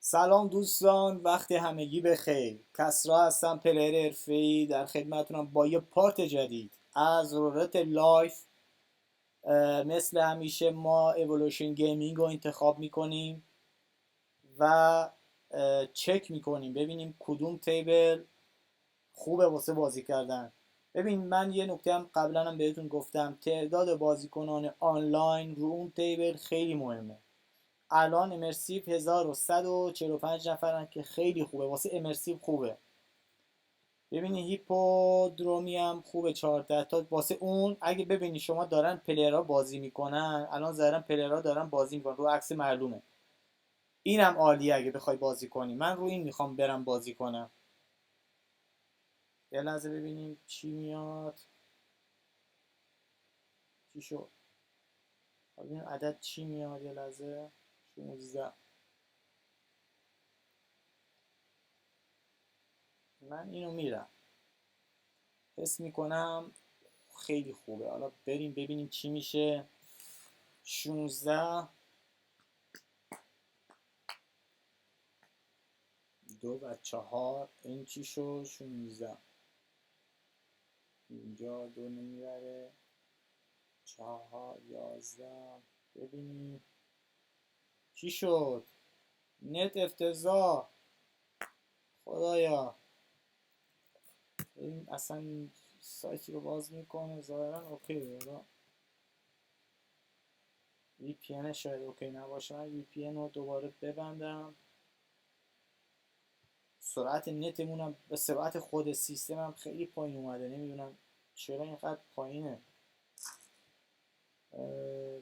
سلام دوستان، وقت همگی بخیر. کسرا هستم، پلیر حرفه‌ای در خدمتتونم با یه پارت جدید از رولت لایف. مثل همیشه ما اِوولوشن گیمینگ رو انتخاب میکنیم و چک میکنیم ببینیم کدوم تیبل خوبه واسه بازی کردن. ببین، من یه نکته هم قبلا هم بهتون گفتم، تعداد بازیکنان آنلاین رو اون تیبل خیلی مهمه. الان امرسیو 1145 نفرن که خیلی خوبه، واسه امرسیو خوبه. ببینی هیپودرومی هم خوبه 14 تا واسه اون. اگه ببینی شما دارن پلیرها بازی میکنن، الان ظاهرا پلیرها دارن بازی میکنن، رو عکس معلومه. اینم عالیه اگه بخوای بازی کنی. من رو این میخوام برم بازی کنم. یه لحظه ببینیم چی میاد. چی شد؟ ببینیم عدد چی میاد. یه لحظه. 16. من اینو میرم، حس میکنم خیلی خوبه. حالا بریم ببینیم چی میشه. 16 2 و 4 این چی شد؟ 16. اینجا 2 نمیبره. 4 11. ببینیم چی شد. نت افتضاح. خدایا. این اصلا سایتی رو باز میکنه ظاهرا اوکی. وی پی ان شاید اوکی نباشه. وی پی ان رو دوباره ببندم. سرعت نتمونم به سرعت خود سیستمم خیلی پایین اومده، نمیدونم چرا اینقدر پایینه.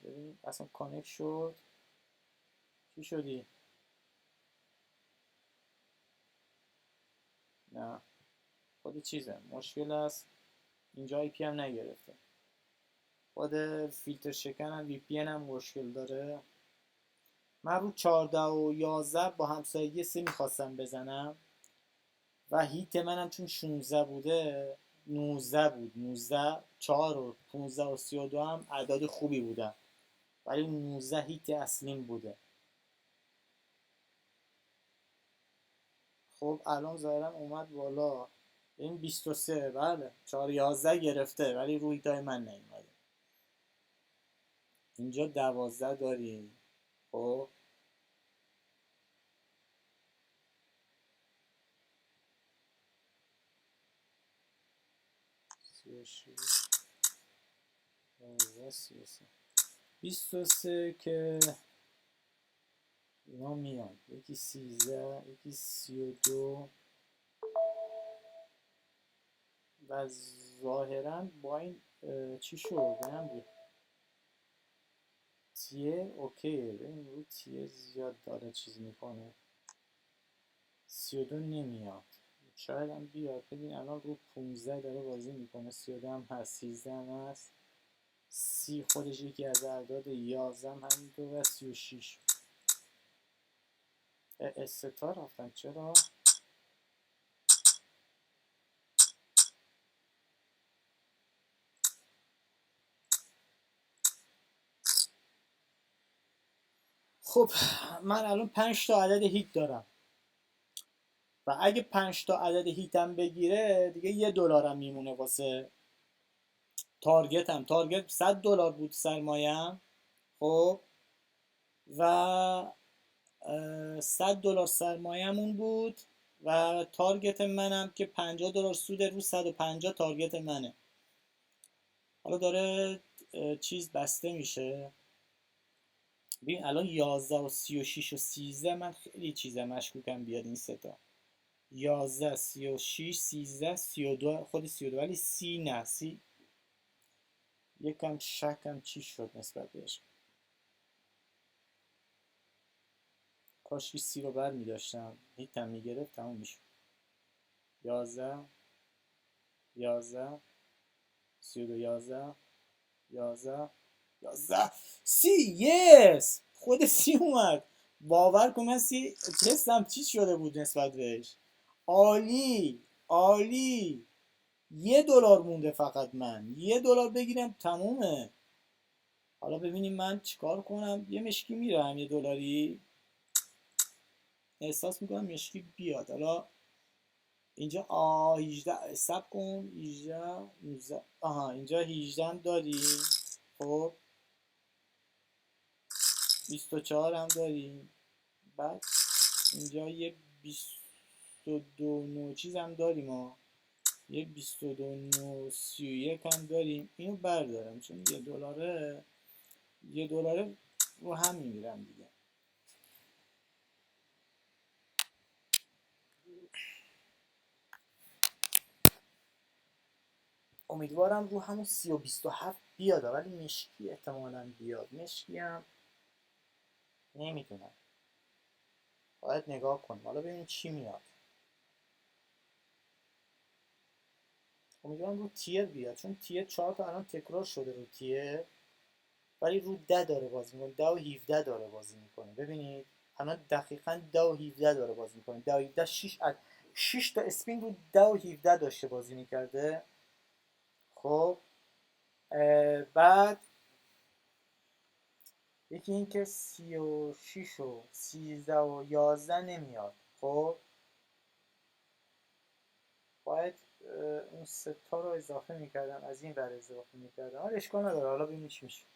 ببینیم اصلا کانکت شد. چی شدی؟ نه، خود چیزه مشکل است. اینجا آی پی هم نگرفته. خود فیلتر شکن هم وی پی ان هم مشکل داره. من رو 14 و 11 با همسایگی 3 میخواستم بزنم و هیت منم چون 16 بوده 19 بود. 19 4 و 15 و 32 هم اعداد خوبی بودن، ولی 19 هیت اصلیم بوده. خب الان ظاهرا اومد بالا. این 23. بله 4 11 گرفته ولی روی هیتای من نیومده. اینجا 12 داریم. خب 36 11 33 23 که اینا میان. یکی 13 یکی 32 و ظاهرا با این چی شد؟ هم تیه اوکیه. ببین رو تیه زیاد داره چیز میکنه. 32 نمیاد. شاید هم بیاد. ببین الان رو 15 داره بازی میکنه. 32 هم هست. 13 هم هست. 30 خودش یکی از اعداد. 11 هم همینطور و 36. استار رفتن چرا؟ خب من الان 5 تا عدد هیت دارم و اگه 5 تا عدد هیتم بگیره دیگه $1 میمونه واسه تارگتم. تارگت $100 بود سرمایه‌ام. خب و $100 سرمایه‌مون بود و تارگت منم که $50 سود رو 150 تارگت منه. حالا داره چیز بسته میشه. ببین الان 11 و 36 و 13 من خیلی چیزا مشکوکم بیاد این ستا. 11 36 13 32 خود 32 ولی 30 نه. 30 یکم شکم چی شد نسبت بهش. کاش 30 رو بر میداشتم هیتم میگرفت تموم میشد. 11 11 32 11 11 11 30 یس خود 30 اومد. باور کن من 30 حسم چی شده بود نسبت بهش. عالی عالی. $1 مونده فقط. من $1 بگیرم تمومه. حالا ببینیم من چیکار کنم. یه مشکی میرم $1. احساس میکنم مشکی بیاد. حالا اینجا 18 سب کن 18 19 اینجا 18 هم داریم. خب 24 هم داریم. بعد اینجا یه 22 نوع چیز هم داریم یه 22 نوع 31 هم داریم. اینو بردارم چون $1 رو هم میگیرم دیگه. امیدوارم رو همون 30 و 27 بیاد، ولی مشکی احتمالاً بیاد. مشکی هم نمیدونم، باید نگاه کنیم. حالا ببینیم چی میاد. امیدوارم رو تیر بیاد، چون تیر 4 تا الان تکرار شده رو تیر، ولی رو 10 داره بازی میکنه. 10 و 17 داره بازی میکنه. ببینید الان دقیقاً 10 و 17 داره بازی میکنه. 10 و 17 6 تا اسپین رو 10 و 17 داشته بازی میکرده. خب بعد یکی این که 36 و 13 و 11 نمیاد. خب باید اون سه تا رو اضافه میکردم، از این ور اضافه میکردم. حالا اشکال نداره، حالا ببینیم چی میشه.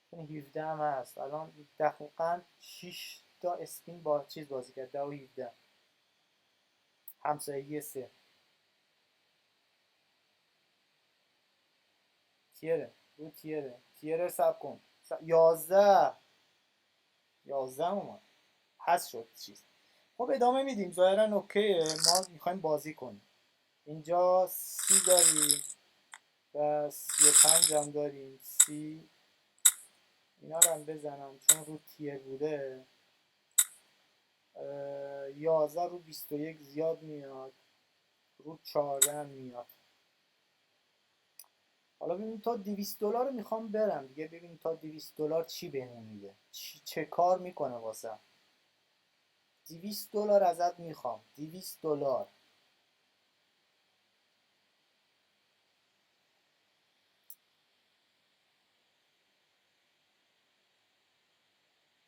این 17 هم هست. الان دقیقاً 6 تا اسپین با چیز بازی کرد. 10 و 17 همسایگی 3 تیره رو تیره سب کن 11 اومد، هست شد چیز. خب ادامه میدیم. ظاهرا اوکیه، ما میخوایم بازی کنیم. اینجا 30 داریم و 35 هم داریم. 30 اینا رو هم بزنم چون رو تیر بوده. 11 رو 21 زیاد میاد، رو 14 هم میاد. حالا ببینیم تا $200 رو میخوام برم دیگه. ببینیم تا $200 چی بهمون میده، چه کار میکنه واسه. $200 ازت میخوام. $200.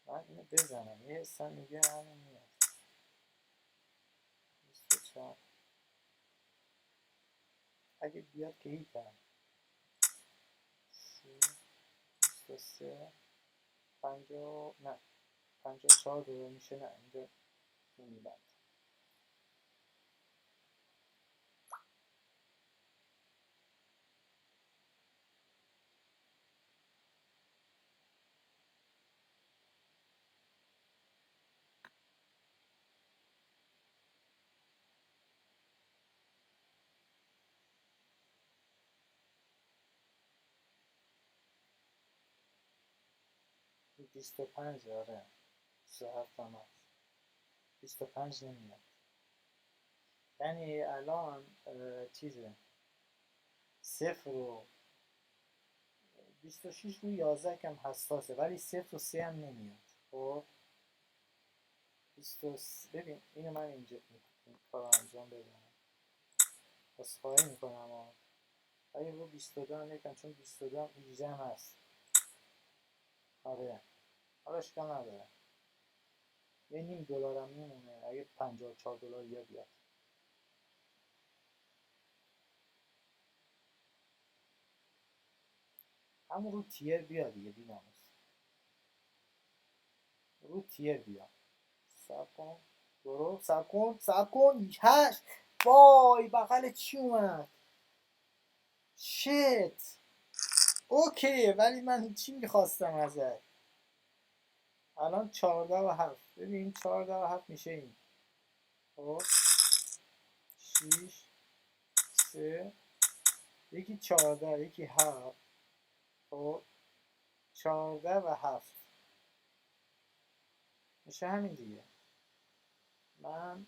من اینو بزنم، یه حسن میگه همین میاد. 24 اگه بیاد که هیچم. 23 50 نه 54 دور میشه. نه اینجا میبند. این 25 آره 27 هم هست. 25 نمیاد. یعنی الان چیزه 0 و 26 رو 11 کم حساسه، ولی 0 و 3 هم نمیاد. خب 23 ببین اینو من اینجا این کار انجام بدم. پس خواهی میکنم ولی رو 22 هم یکم، چون 22 هم 18 هم هست. آره حالا اشکال نداره. یه $0.5 هم میمونه اگه $54 یا بیاد. همون رو تیر بیا دیگه بیناموس. رو تیر بیا. سب کن درست سب کن 8. وای بغل چی اومد؟ شت. اوکی ولی من چی میخواستم ازت؟ الان 14 و 7. ببین 14 و 7 میشه این. خب 6 3 یکی 14 یکی 7. خب 14 و 7 میشه همین دیگه. من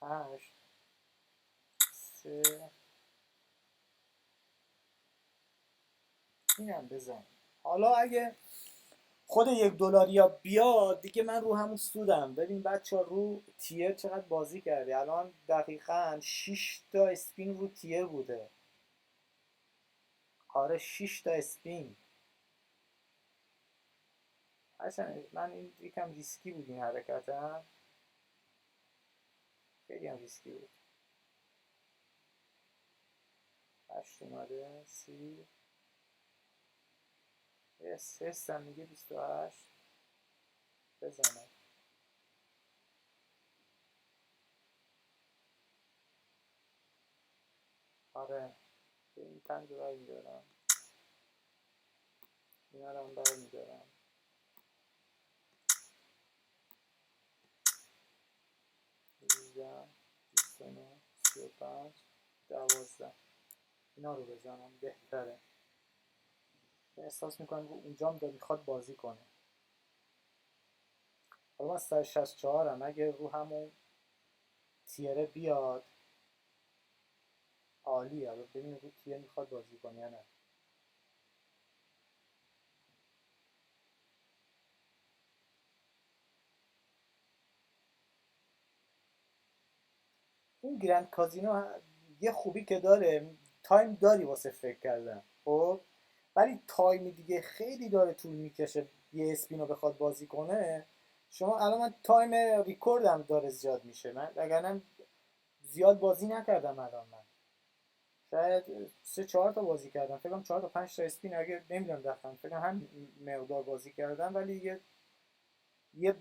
8 3 اینم بزن. حالا اگه خود $1 یا بیاد دیگه من رو همون سودم. ببین بچه ها رو تیر چقدر بازی کرده. الان دقیقاً 6 تا اسپین رو تیر بوده. آره 6 تا اسپین. من این یکم ریسکی بود این حرکتم، خیلی هم ریسکی بود. 8 اومده، 30 حسم میگه 28 بزنم. آره به این 5 رو برمیدارم، اینا رو هم برمیدارم. 18 29 35 12 اینا رو بزنم بهتره. احساس میکنم رو اونجام داره میخواد بازی کنه. حالا من 164 هم، اگه رو همون تیره بیاد عالیه. ببینیم رو تیره میخواد بازی کنه یا نه. این گرند کازینو یه خوبی که داره، تایم داری واسه فکر کردن، خب ولی تایم دیگه خیلی داره طول میکشه یه اسپینو بخواد بازی کنه. شما الان من تایم ریکوردم داره زیاد میشه، من وگرنه زیاد بازی نکردم الان. من شاید 3-4 تا بازی کردم، فکر کنم 4 تا 5 تا اسپین، اگه نمیدونم دقیقاً، فکر کنم هم مقدار بازی کردم. ولی یه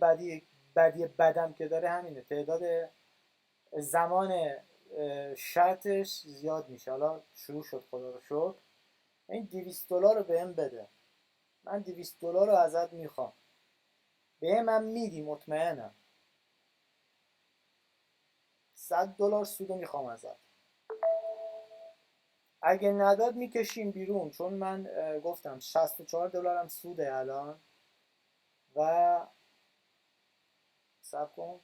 بدی بدم که داره همینه، تعداد زمان شرطش زیاد میشه. حالا شروع شد خدا رو شکر. این $200 رو بهم بده، من $200 رو ازت میخوام. بهم هم میدی مطمئنم. $100 سودو میخوام ازت. اگه نداد میکشیم بیرون، چون من گفتم $64 هم سوده الان. و سب کن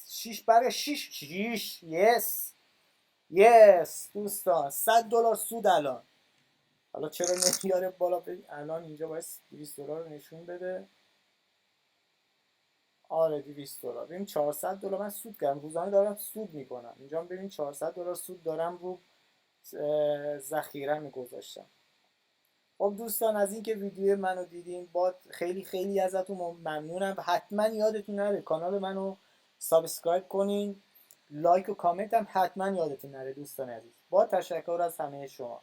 6 برای 6 یس دوستان، $100 سود الان. حالا چرا نمیاره بالا؟ الان اینجا باید $200 رو نشون بده. آره $200. ببین $400 من سود کردم، روزانه دارم سود میکنم. اینجا ببین $400 سود دارم رو ذخیره میگذاشتم. خب دوستان، از اینکه ویدیو منو دیدین با خیلی خیلی ازتون ممنونم. حتما یادتون نره کانال منو سابسکرایب کنین، لایک و کامنت هم حتما یادتون نره دوستان عزیز. با تشکر از همه شما.